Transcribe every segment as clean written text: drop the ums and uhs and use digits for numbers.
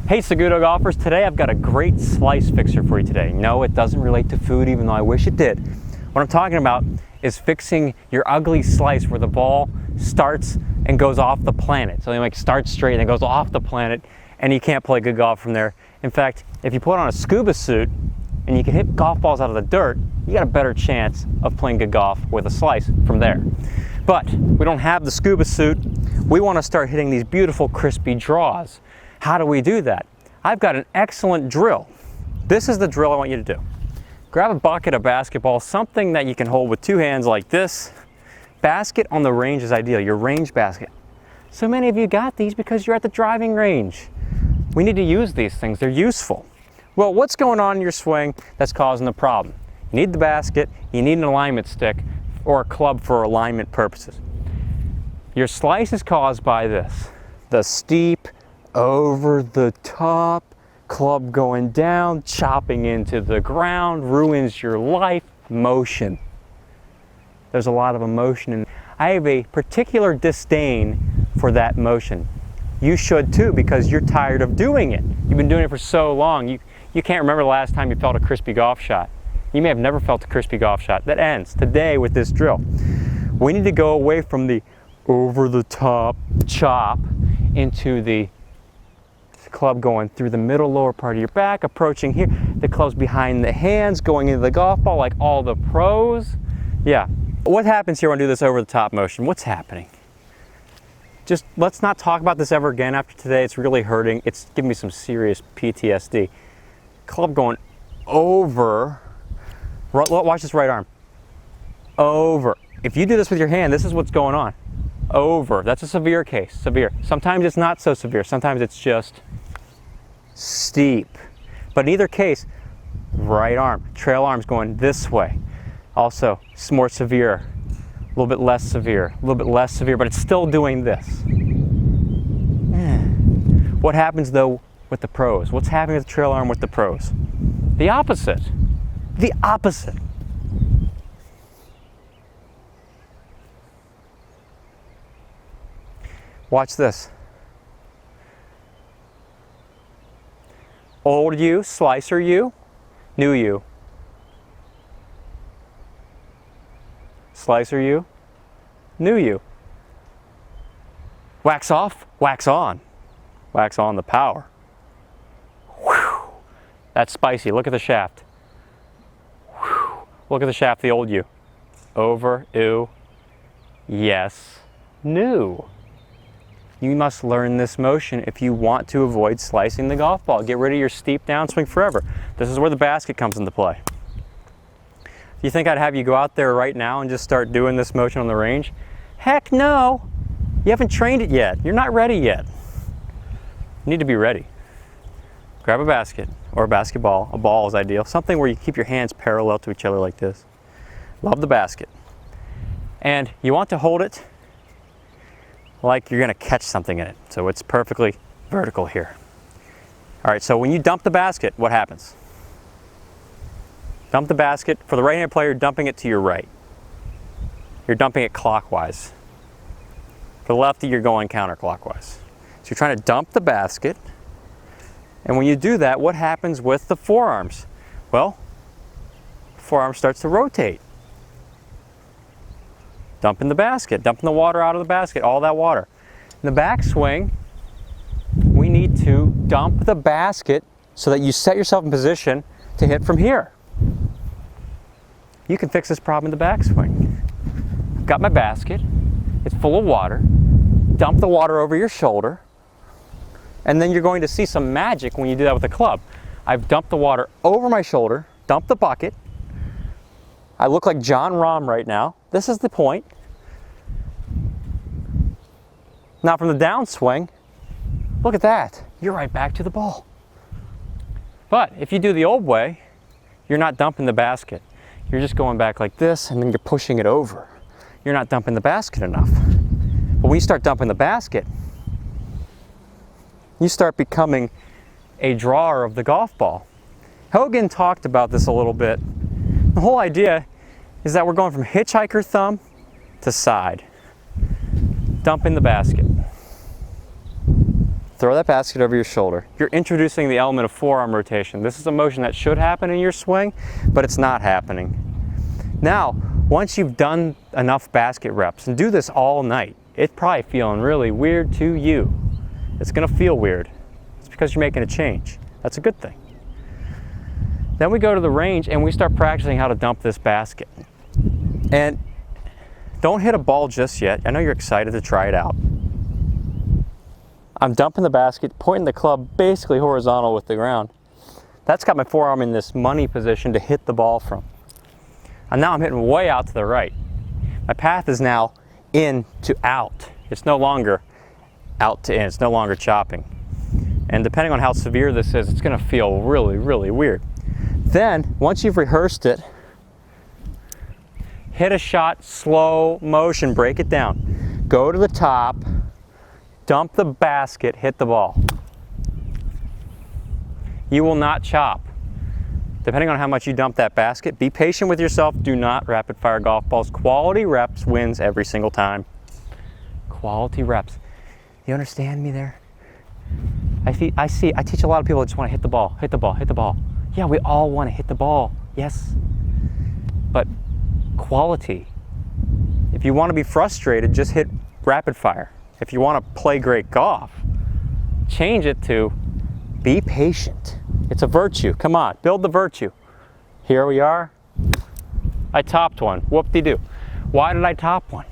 Hey Saguto golfers, today I've got a great slice fixer for you today. No, it doesn't relate to food, even though I wish it did. What I'm talking about is fixing your ugly slice where the ball starts and goes off the planet. So it starts straight and then goes off the planet and you can't play good golf from there. In fact, if you put on a scuba suit and you can hit golf balls out of the dirt, you got a better chance of playing good golf with a slice from there. But we don't have the scuba suit. We want to start hitting these beautiful crispy draws. How do we do that? I've got an excellent drill. This is the drill I want you to do. Grab a bucket, a basketball, something that you can hold with two hands like this. Basket on the range is ideal, your range basket. So many of you got these because you're at the driving range. We need to use these things, they're useful. Well, what's going on in your swing that's causing the problem? You need the basket, you need an alignment stick, or a club for alignment purposes. Your slice is caused by this, the steep, over the top, club going down, chopping into the ground, ruins your life, motion. There's a lot of emotion in it. I have a particular disdain for that motion. You should too, because you're tired of doing it. You've been doing it for so long, you can't remember the last time you felt a crispy golf shot. You may have never felt a crispy golf shot. That ends today with this drill. We need to go away from the over the top chop into the club going through the middle lower part of your back, approaching here. The club's behind the hands, going into the golf ball like all the pros. Yeah. What happens here when I do this over the top motion? What's happening? Just let's not talk about this ever again after today. It's really hurting. It's giving me some serious PTSD. Club going over. Watch this right arm. Over. If you do this with your hand, this is what's going on. Over. That's a severe case. Severe. Sometimes it's not so severe. Sometimes it's just steep. But in either case, right arm, trail arm's going this way. Also, it's more severe, a little bit less severe, a little bit less severe, but it's still doing this. What happens though with the pros? What's happening with the trail arm with the pros? The opposite. The opposite. Watch this. Old you, slicer you, new you. Slicer you, new you. Wax off, wax on. Wax on the power. Whew. That's spicy. Look at the shaft. Whew. Look at the shaft, the old you. Over, ew, yes, new. You must learn this motion if you want to avoid slicing the golf ball. Get rid of your steep downswing forever. This is where the basket comes into play. Do you think I'd have you go out there right now and just start doing this motion on the range? Heck no! You haven't trained it yet. You're not ready yet. You need to be ready. Grab a basket or a basketball. A ball is ideal. Something where you keep your hands parallel to each other like this. Love the basket. And you want to hold it like you're going to catch something in it. So it's perfectly vertical here. All right, so when you dump the basket, what happens? Dump the basket. For the right-handed player, you're dumping it to your right. You're dumping it clockwise. For the lefty, you're going counterclockwise. So you're trying to dump the basket. And when you do that, what happens with the forearms? Well, the forearm starts to rotate. Dumping the basket, dumping the water out of the basket, all that water. In the backswing, we need to dump the basket so that you set yourself in position to hit from here. You can fix this problem in the backswing. I've got my basket, it's full of water. Dump the water over your shoulder, and then you're going to see some magic when you do that with a club. I've dumped the water over my shoulder, dumped the bucket. I look like John Rahm right now. This is the point. Now from the downswing, look at that. You're right back to the ball. But if you do the old way, you're not dumping the basket. You're just going back like this and then you're pushing it over. You're not dumping the basket enough. But when you start dumping the basket, you start becoming a drawer of the golf ball. Hogan talked about this a little bit. The whole idea is that we're going from hitchhiker thumb to side. Dump in the basket. throw that basket over your shoulder. You're introducing the element of forearm rotation. This is a motion that should happen in your swing, but it's not happening. Now, once you've done enough basket reps, and do this all night, it's probably feeling really weird to you. It's gonna feel weird. It's because you're making a change. That's a good thing. Then we go to the range and we start practicing how to dump this basket. And don't hit a ball just yet. I know you're excited to try it out. I'm dumping the basket, pointing the club basically horizontal with the ground. That's got my forearm in this money position to hit the ball from. And now I'm hitting way out to the right. My path is now in to out. It's no longer out to in. It's no longer chopping. And depending on how severe this is, it's gonna feel really, really weird. Then, once you've rehearsed it, hit a shot, slow motion, break it down. Go to the top, dump the basket, hit the ball. You will not chop. Depending on how much you dump that basket, be patient with yourself. Do not rapid fire golf balls. Quality reps wins every single time. Quality reps. You understand me there? I teach a lot of people that just want to hit the ball, hit the ball, hit the ball. Yeah, we all want to hit the ball, yes. But quality. If you want to be frustrated, just hit rapid fire. If you want to play great golf, change it to be patient. It's a virtue. Come on, build the virtue. Here we are. I topped one. Whoop-de-doo. Why did I top one?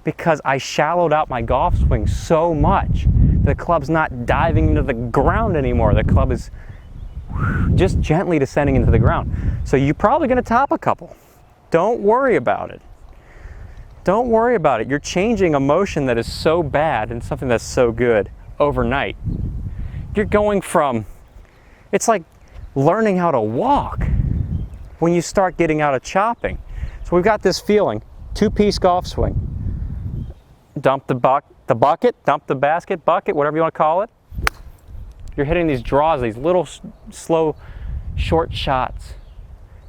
Because I shallowed out my golf swing so much. The club's not diving into the ground anymore. The club is just gently descending into the ground. So you're probably going to top a couple. Don't worry about it. Don't worry about it. You're changing a motion that is so bad and something that's so good overnight. You're going from, it's like learning how to walk when you start getting out of chopping. So we've got this feeling, two-piece golf swing. Dump the bucket, dump the basket, bucket, whatever you want to call it. You're hitting these draws, these little slow, short shots.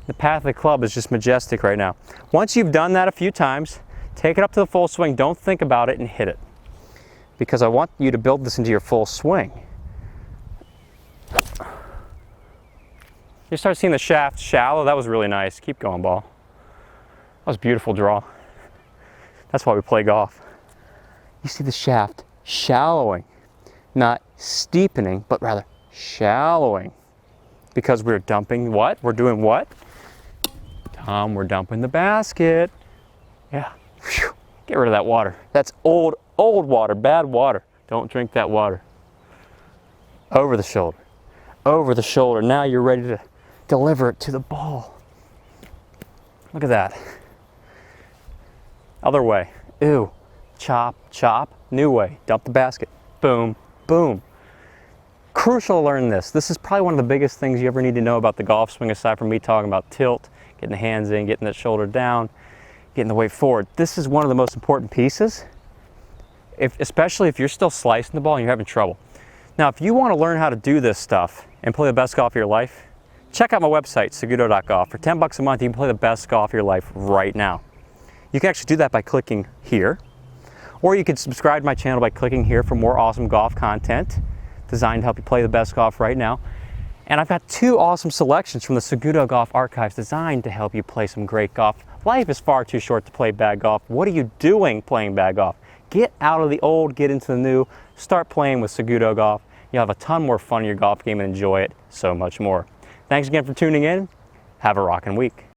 The path of the club is just majestic right now. Once you've done that a few times, take it up to the full swing. Don't think about it and hit it. Because I want you to build this into your full swing. You start seeing the shaft shallow. That was really nice. Keep going, ball. That was a beautiful draw. That's why we play golf. You see the shaft shallowing, not steepening, but rather shallowing. Because we're dumping what? We're doing what? We're dumping the basket. Yeah. Whew. Get rid of that water. That's old water, bad water. Don't drink that water. Over the shoulder. Over the shoulder. Now you're ready to deliver it to the ball. Look at that. Other way. Ew. Chop, chop. New way. Dump the basket. Boom, boom. Crucial to learn this. This is probably one of the biggest things you ever need to know about the golf swing, aside from me talking about tilt, getting the hands in, getting that shoulder down, getting the weight forward. This is one of the most important pieces, especially if you're still slicing the ball and you're having trouble. Now, if you want to learn how to do this stuff and play the best golf of your life, check out my website, SagutoGolf. For 10 bucks a month, you can play the best golf of your life right now. You can actually do that by clicking here, or you can subscribe to my channel by clicking here for more awesome golf content designed to help you play the best golf right now. And I've got 2 awesome selections from the SagutoGolf archives designed to help you play some great golf. Life is far too short to play bad golf. What are you doing playing bad golf? Get out of the old, get into the new, start playing with SagutoGolf. You'll have a ton more fun in your golf game and enjoy it so much more. Thanks again for tuning in. Have a rockin' week.